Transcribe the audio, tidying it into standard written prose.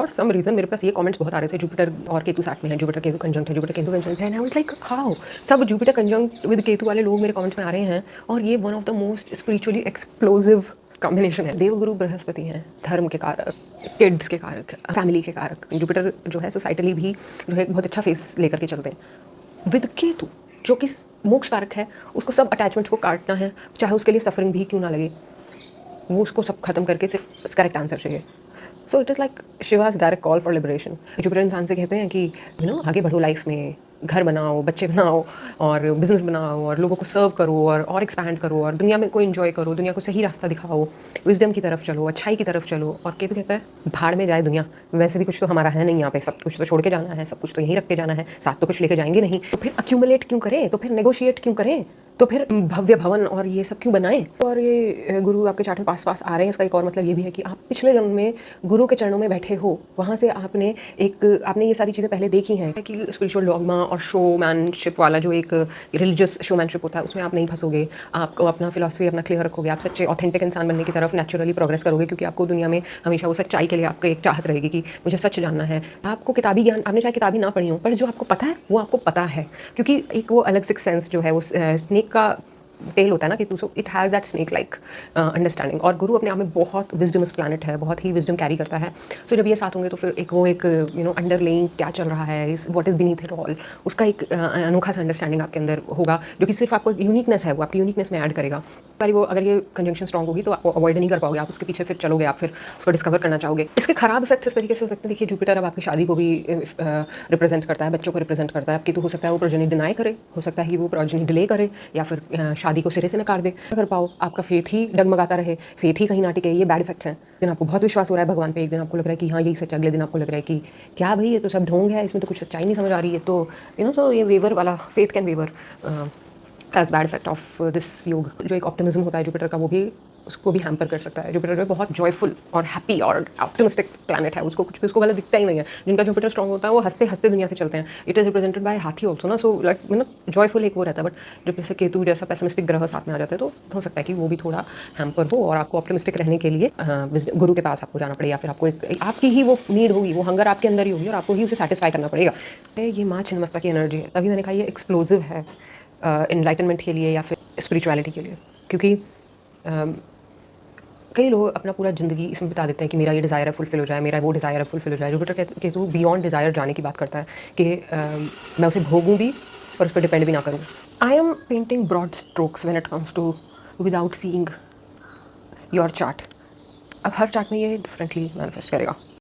For some reason मेरे पास ये comments बहुत आ रहे थे, जुपिटर और केतु साथ में है, जुपिटर केतु कंजंक्ट है, जुपिटर केतु कंजंक्ट है, and I was like how सब जुपिटर कंजंक्ट विद केतु वाले लोग मेरे कमेंट्स में आ रहे हैं, और ये one of the most spiritually explosive combination है। देवगुरु बृहस्पति हैं, धर्म के कारक, किड्स के कारक, फैमिली के कारक। जुपिटर जो है सोसाइटली भी जो है बहुत अच्छा फेस लेकर के चलते हैं। विद केतु जो कि मोक्ष कारक है, उसको सब अटैचमेंट्स को काटना है, चाहे उसके लिए सफरिंग भी क्यों ना लगे, वो उसको सब खत्म करके सिर्फ करेक्ट आंसर चाहिए। So it is like Shiva's direct call for liberation. Jupiter इंसान से कहते हैं कि आगे बढ़ो लाइफ में, घर बनाओ, बच्चे बनाओ और बिजनेस बनाओ और लोगों को सर्व करो और एक्सपैंड करो और दुनिया में को एंजॉय करो, दुनिया को सही रास्ता दिखाओ, विजडम की तरफ चलो, अच्छाई की तरफ चलो। और केतु कहता है भाड़ में जाए दुनिया, वैसे भी कुछ तो हमारा है नहीं यहाँ पे, सब कुछ तो छोड़ के जाना है, सब कुछ तो यहीं रख के जाना है, साथ तो कुछ लेके जाएंगे नहीं, तो फिर अक्यूमुलेट क्यों करें, तो फिर नेगोशिएट क्यों करें, तो फिर भव्य भवन और ये सब क्यों बनाएं। और ये गुरु आपके चार्ट में पास पास आ रहे हैं, इसका एक और मतलब ये भी है कि आप पिछले जन्म में गुरु के चरणों में बैठे हो, वहाँ से आपने ये सारी चीज़ें पहले देखी हैं कि स्पिरिचुअल डॉगमा और शोमैनशिप वाला जो एक रिलीजियस शोमैनशिप होता है उसमें आप नहीं फंसोगे। आपको अपना फिलॉसफी अपना क्लियर रखोगे, आप सच्चे ऑथेंटिक इंसान बनने की तरफ नेचुरली प्रोग्रेस करोगे, क्योंकि आपको दुनिया में हमेशा वो सच्चाई के लिए आपको एक चाहत रहेगी कि मुझे सच जानना है। आपको किताबी ज्ञान, आपने चाहे किताबी ना पढ़ी हो, पर जो आपको पता है वो आपको पता है, क्योंकि एक वो अलग सिक्स सेंस जो है वो स्नेक का टेल होता है ना कि so it has that snake like understanding. और गुरु अपने आप में बहुत विजडमस प्लैनेट है, बहुत ही विजडम कैरी करता है। तो जब ये साथ होंगे तो फिर एक अंडरलेइंग क्या चल रहा है, इस what is beneath it all, उसका एक अनोखा सा अंडरस्टैंडिंग आपके अंदर होगा, जो कि सिर्फ आपको यूनिकनेस है वो आपकी यूनिकनेस में ऐड करेगा। पर वो अगर ये कंजंक्शन स्ट्रॉन्ग होगी तो आप अवॉइड नहीं कर पाओगे, आप उसके पीछे फिर चलोगे, आप फिर उसको डिस्कवर करना चाहोगे। इसके खराब इफेक्ट्स इस तरीके से हो सकते हैं। देखिए जुपिटर अब आपकी शादी को भी रिप्रेजेंट करता है, बच्चों को रिप्रेजेंट करता है। आपकी तो हो सकता है वो प्रोजनी डिनाई करे, हो सकता है कि वो प्रोजनी डिले करे, या फिर शादी को सिरे से नकार दे। अगर पाओ आपका फेथ ही डगमगाता रहे, फेथ ही कहीं ना टिके, ये बैड इफेक्ट्स हैं। दिन आपको बहुत विश्वास हो रहा है भगवान पे, एक दिन आपको लग रहा है कि हाँ यही सच, अगले दिन आपको लग रहा है कि क्या भाई ये तो सब ढोंग है, इसमें तो कुछ सच्चाई नहीं समझ आ रही है। तो तो ये वेवर वाला faith can waver as bad effect of this yoga. जो एक ऑप्टिमिज्म होता है जुपिटर का, वो भी उसको भी हैम्पर कर सकता है। जुपिटर जो है बहुत जॉयफुल और हैप्पी और ऑप्टिमिस्टिक प्लैनेट है, उसको कुछ भी उसको गलत दिखता ही नहीं है। जिनका जुपिटर स्ट्रॉन्ग होता है वो हंसते हंसते दुनिया से चलते हैं। इट इज़ रिप्रेजेंटेड बाय हाथी ऑल्सो ना, सो लाइक जॉयफुल एक वो रहता है। बट जब जैसे केतु जैसा पेसिमिस्टिक ग्रह साथ में आ जाते हैं तो हो सकता है कि वो भी थोड़ा हैम्पर हो, और आपको ऑप्टिमिस्टिक रहने के लिए गुरु के पास आपको जाना पड़े, या फिर आपको आपकी ही वो नीड होगी, वो हंगर आपके अंदर ही होगी और आपको ही उसे सेटिस्फाई करना पड़ेगा। ये माँ छिन्नमस्ता की एनर्जी है, तभी मैंने कहा ये एक्सप्लोजिव है इनलाइटनमेंट के लिए या फिर स्पिरिचुअलिटी के लिए। क्योंकि कई लोग अपना पूरा ज़िंदगी इसमें बिता देते हैं कि मेरा ये डिज़ायर है फुलफिल हो जाए, मेरा वो डिज़ायर है फुलफिल हो जाए। जुपिटर केतु बियॉन्ड डिज़ायर जाने की बात करता है कि मैं उसे भोगूं भी और उस पर डिपेंड भी ना करूं। I am painting broad strokes when it comes to without seeing your chart. अब हर चार्ट में ये डिफरेंटली मैनिफेस्ट करेगा।